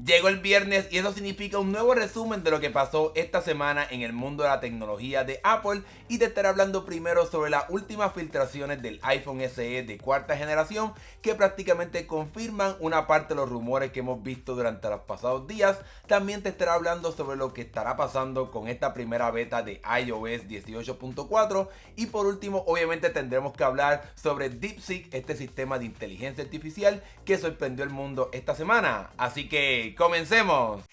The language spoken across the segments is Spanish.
Llegó el viernes y eso significa un nuevo resumen de lo que pasó esta semana en el mundo de la tecnología de Apple, y te estaré hablando primero sobre las últimas filtraciones del iPhone SE de cuarta generación que prácticamente confirman una parte de los rumores que hemos visto durante los pasados días. También te estaré hablando sobre lo que estará pasando con esta primera beta de iOS 18.4 y por último obviamente tendremos que hablar sobre DeepSeek, este sistema de inteligencia artificial que sorprendió el mundo esta semana. Así que comencemos.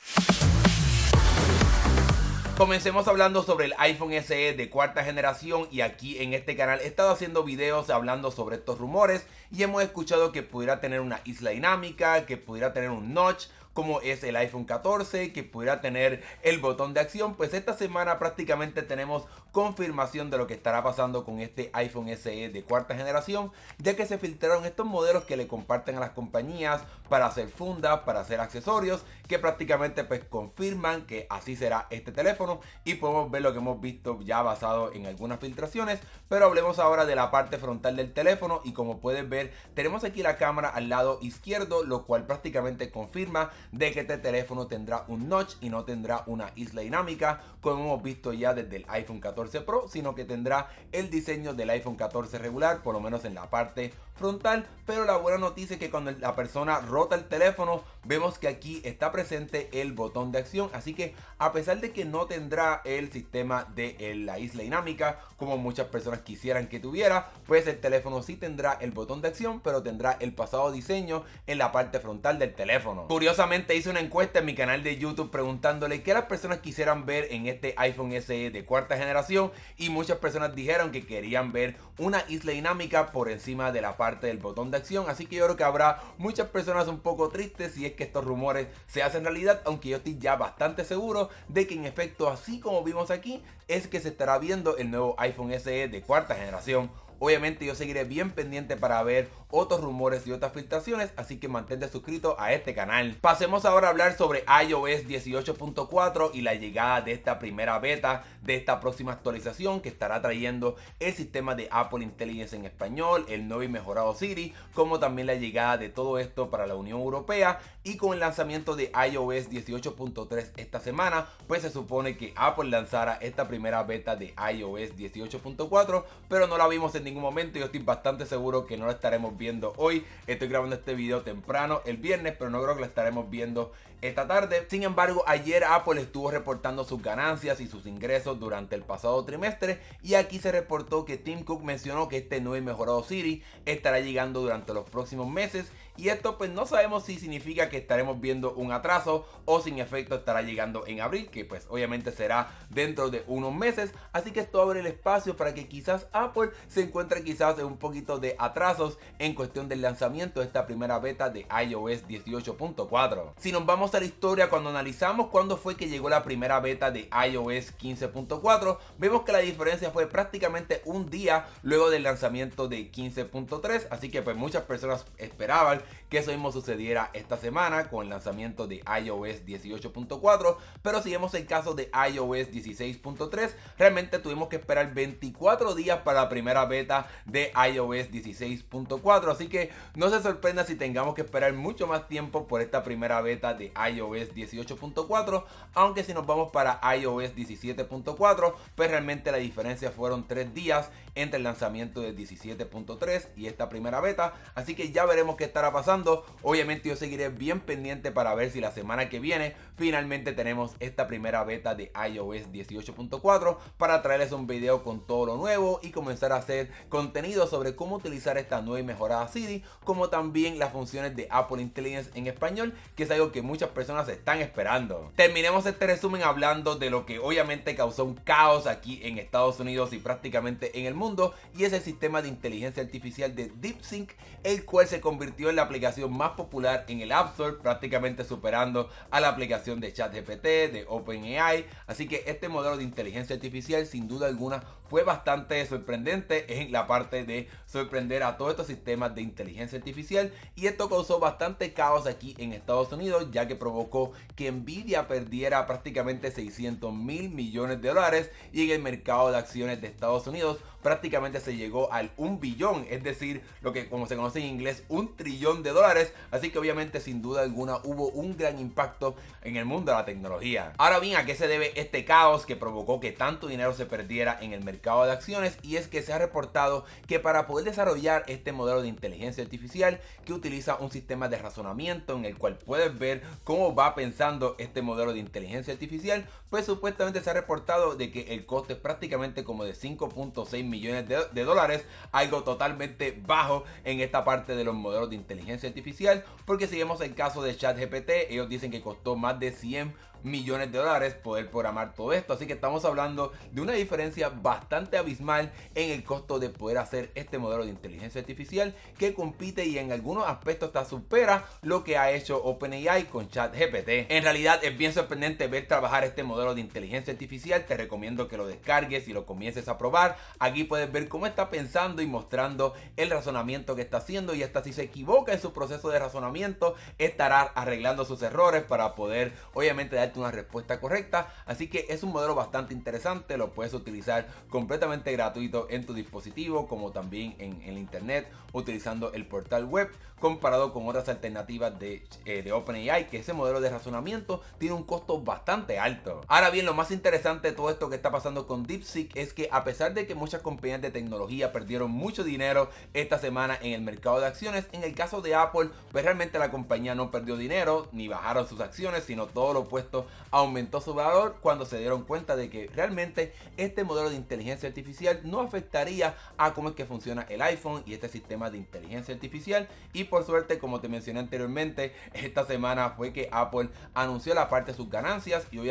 Comencemos hablando sobre el iPhone SE de cuarta generación, y aquí en este canal he estado haciendo videos hablando sobre estos rumores y hemos escuchado que pudiera tener una isla dinámica, que pudiera tener un notch como es el iPhone 14, que pudiera tener el botón de acción. Pues esta semana prácticamente tenemos confirmación de lo que estará pasando con este iPhone SE de cuarta generación, ya que se filtraron estos modelos que le comparten a las compañías para hacer fundas, para hacer accesorios, que prácticamente pues confirman que así será este teléfono, y podemos ver lo que hemos visto ya basado en algunas filtraciones. Pero hablemos ahora de la parte frontal del teléfono, y como puedes ver tenemos aquí la cámara al lado izquierdo, lo cual prácticamente confirma de que este teléfono tendrá un notch y no tendrá una isla dinámica como hemos visto ya desde el iPhone 14 Pro, sino que tendrá el diseño del iPhone 14 regular, por lo menos en la parte frontal. Pero la buena noticia es que cuando la persona rota el teléfono vemos que aquí está presente el botón de acción, así que a pesar de que no tendrá el sistema de la isla dinámica como muchas personas quisieran que tuviera, pues el teléfono sí tendrá el botón de acción, pero tendrá el pasado diseño en la parte frontal del teléfono. Curiosamente hice una encuesta en mi canal de YouTube preguntándole qué las personas quisieran ver en este iPhone SE de cuarta generación, y muchas personas dijeron que querían ver una isla dinámica por encima de la parte del botón de acción. Así que yo creo que habrá muchas personas un poco tristes si es que estos rumores se hacen realidad, aunque yo estoy ya bastante seguro de que en efecto, así como vimos aquí, es que se estará viendo el nuevo iPhone SE de cuarta generación. Obviamente yo seguiré bien pendiente para ver otros rumores y otras filtraciones, así que mantente suscrito a este canal. Pasemos ahora a hablar sobre iOS 18.4 y la llegada de esta primera beta de esta próxima actualización que estará trayendo el sistema de Apple Intelligence en español, el nuevo y mejorado Siri, como también la llegada de todo esto para la Unión Europea. Y con el lanzamiento de iOS 18.3 esta semana, pues se supone que Apple lanzara esta primera beta de iOS 18.4, pero no la vimos en ningún momento. Yo estoy bastante seguro que no lo estaremos viendo hoy. Estoy grabando este video temprano el viernes, pero no creo que lo estaremos viendo esta tarde. Sin embargo, ayer Apple estuvo reportando sus ganancias y sus ingresos durante el pasado trimestre, y aquí se reportó que Tim Cook mencionó que este nuevo y mejorado Siri estará llegando durante los próximos meses, y esto pues no sabemos si significa que estaremos viendo un atraso o si en efecto estará llegando en abril, que pues obviamente será dentro de unos meses. Así que esto abre el espacio para que quizás Apple se encuentre quizás en un poquito de atrasos en cuestión del lanzamiento de esta primera beta de iOS 18.4. Si nos vamos a la historia, cuando analizamos cuándo fue que llegó la primera beta de iOS 15.4, vemos que la diferencia fue prácticamente un día luego del lanzamiento de 15.3, así que pues muchas personas esperaban que eso mismo sucediera esta semana con el lanzamiento de iOS 18.4, pero si vemos el caso de iOS 16.3, realmente tuvimos que esperar 24 días para la primera beta de iOS 16.4, así que no se sorprenda si tengamos que esperar mucho más tiempo por esta primera beta de iOS 18.4, aunque si nos vamos para iOS 17.4, pues realmente la diferencia fueron 3 días entre el lanzamiento de 17.3 y esta primera beta, así que ya veremos qué estará pasando. Obviamente yo seguiré bien pendiente para ver si la semana que viene finalmente tenemos esta primera beta de iOS 18.4 para traerles un video con todo lo nuevo y comenzar a hacer contenido sobre cómo utilizar esta nueva y mejorada Siri, como también las funciones de Apple Intelligence en español, que es algo que muchas personas están esperando. Terminemos este resumen hablando de lo que obviamente causó un caos aquí en Estados Unidos y prácticamente en el mundo, y es el sistema de inteligencia artificial de DeepSeek, el cual se convirtió en la aplicación más popular en el App Store, prácticamente superando a la aplicación de ChatGPT, de OpenAI. Así que este modelo de inteligencia artificial sin duda alguna fue bastante sorprendente en la parte de sorprender a todos estos sistemas de inteligencia artificial, y esto causó bastante caos aquí en Estados Unidos, ya que provocó que Nvidia perdiera prácticamente 600 mil millones de dólares, y en el mercado de acciones de Estados Unidos prácticamente se llegó al 1 billón, es decir, lo que como se conoce en inglés $1 trillón, $1 billón, así que obviamente sin duda alguna hubo un gran impacto en el mundo de la tecnología. Ahora bien, ¿a qué se debe este caos que provocó que tanto dinero se perdiera en el mercado de acciones? Y es que se ha reportado que para poder desarrollar este modelo de inteligencia artificial que utiliza un sistema de razonamiento en el cual puedes ver cómo va pensando este modelo de inteligencia artificial, pues supuestamente se ha reportado de que el coste es prácticamente como de 5.6 millones de dólares, algo totalmente bajo en esta parte de los modelos de inteligencia artificial, porque si vemos el caso de ChatGPT, ellos dicen que costó más de 100 millones de dólares poder programar todo esto, así que estamos hablando de una diferencia bastante abismal en el costo de poder hacer este modelo de inteligencia artificial que compite y en algunos aspectos hasta supera lo que ha hecho OpenAI con ChatGPT. En realidad es bien sorprendente ver trabajar este modelo de inteligencia artificial, te recomiendo que lo descargues y lo comiences a probar. Aquí puedes ver cómo está pensando y mostrando el razonamiento que está haciendo, y hasta si se equivoca en su proceso de razonamiento estará arreglando sus errores para poder obviamente darte una respuesta correcta. Así que es un modelo bastante interesante, lo puedes utilizar completamente gratuito en tu dispositivo como también en el internet utilizando el portal web, comparado con otras alternativas de OpenAI, que ese modelo de razonamiento tiene un costo bastante alto. Ahora bien, lo más interesante de todo esto que está pasando con DeepSeek es que a pesar de que muchas compañías de tecnología perdieron mucho dinero esta semana en el mercado de acciones, en el caso de Apple, pues realmente la compañía no perdió dinero ni bajaron sus acciones, sino todo lo opuesto, aumentó su valor cuando se dieron cuenta de que realmente este modelo de inteligencia artificial no afectaría a cómo es que funciona el iPhone y este sistema de inteligencia artificial. Y por suerte, como te mencioné anteriormente, esta semana fue que Apple anunció la parte de sus ganancias y hoy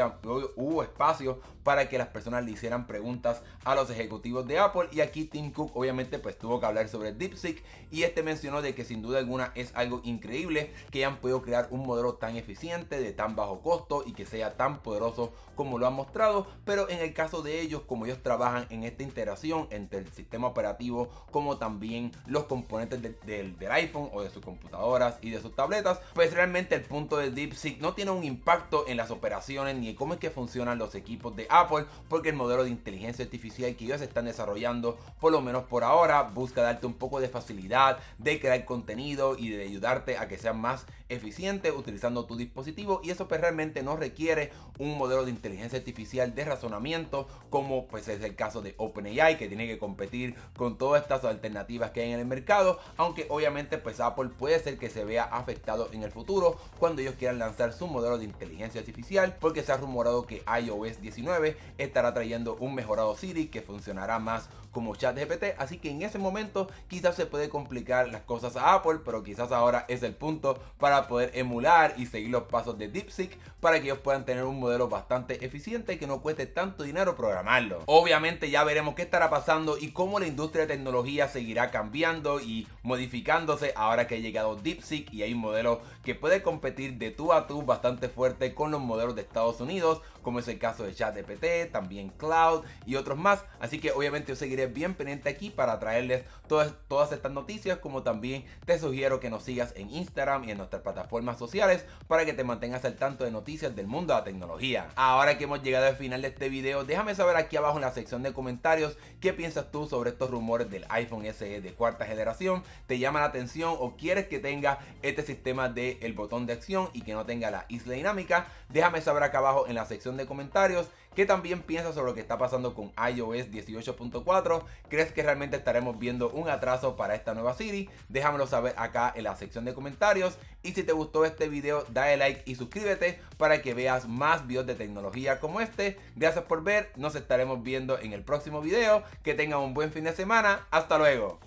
hubo espacio para que las personas le hicieran preguntas a los ejecutivos de Apple, y aquí Tim Cook obviamente pues tuvo que hablar sobre DeepSeek, y este mencionó de que sin duda alguna es algo increíble que hayan podido crear un modelo tan eficiente, de tan bajo costo y que sea tan poderoso como lo han mostrado, pero en el caso de ellos, como ellos trabajan en esta integración entre el sistema operativo como también los componentes del iPhone o de sus computadoras y de sus tabletas, pues realmente el punto de DeepSeek no tiene un impacto en las operaciones ni en cómo es que funcionan los equipos de Apple, porque el modelo de inteligencia artificial que ellos están desarrollando, por lo menos por ahora, busca darte un poco de facilidad de crear contenido y de ayudarte a que sea más eficiente utilizando tu dispositivo, y eso pues realmente no requiere un modelo de inteligencia artificial de razonamiento como pues es el caso de OpenAI, que tiene que competir con todas estas alternativas que hay en el mercado, aunque obviamente pues Apple puede ser que se vea afectado en el futuro cuando ellos quieran lanzar su modelo de inteligencia artificial, porque se ha rumorado que iOS 19 estará trayendo un mejorado Siri que funcionará más como ChatGPT, así que en ese momento quizás se puede complicar las cosas a Apple, pero quizás ahora es el punto para poder emular y seguir los pasos de DeepSeek para que ellos puedan tener un modelo bastante eficiente y que no cueste tanto dinero programarlo. Obviamente ya veremos qué estará pasando y cómo la industria de tecnología seguirá cambiando y modificándose ahora que ha llegado DeepSeek y hay un modelo que puede competir de tú a tú bastante fuerte con los modelos de Estados Unidos, como es el caso de ChatGPT, también Cloud y otros más. Así que obviamente yo seguiré bien pendiente aquí para traerles todas estas noticias, como también te sugiero que nos sigas en Instagram y en nuestras plataformas sociales para que te mantengas al tanto de noticias del mundo de la tecnología. Ahora que hemos llegado al final de este video, déjame saber aquí abajo en la sección de comentarios qué piensas tú sobre estos rumores del iPhone SE de cuarta generación. ¿Te llama la atención o quieres que tenga este sistema del botón de acción y que no tenga la isla dinámica? Déjame saber acá abajo en la sección de comentarios qué también piensas sobre lo que está pasando con iOS 18.4. ¿Crees que realmente estaremos viendo un atraso para esta nueva Siri? Déjamelo saber acá en la sección de comentarios. Y si te gustó este video, dale like y suscríbete para que veas más videos de tecnología como este. Gracias por ver, nos estaremos viendo en el próximo video. Que tengan un buen fin de semana. Hasta luego.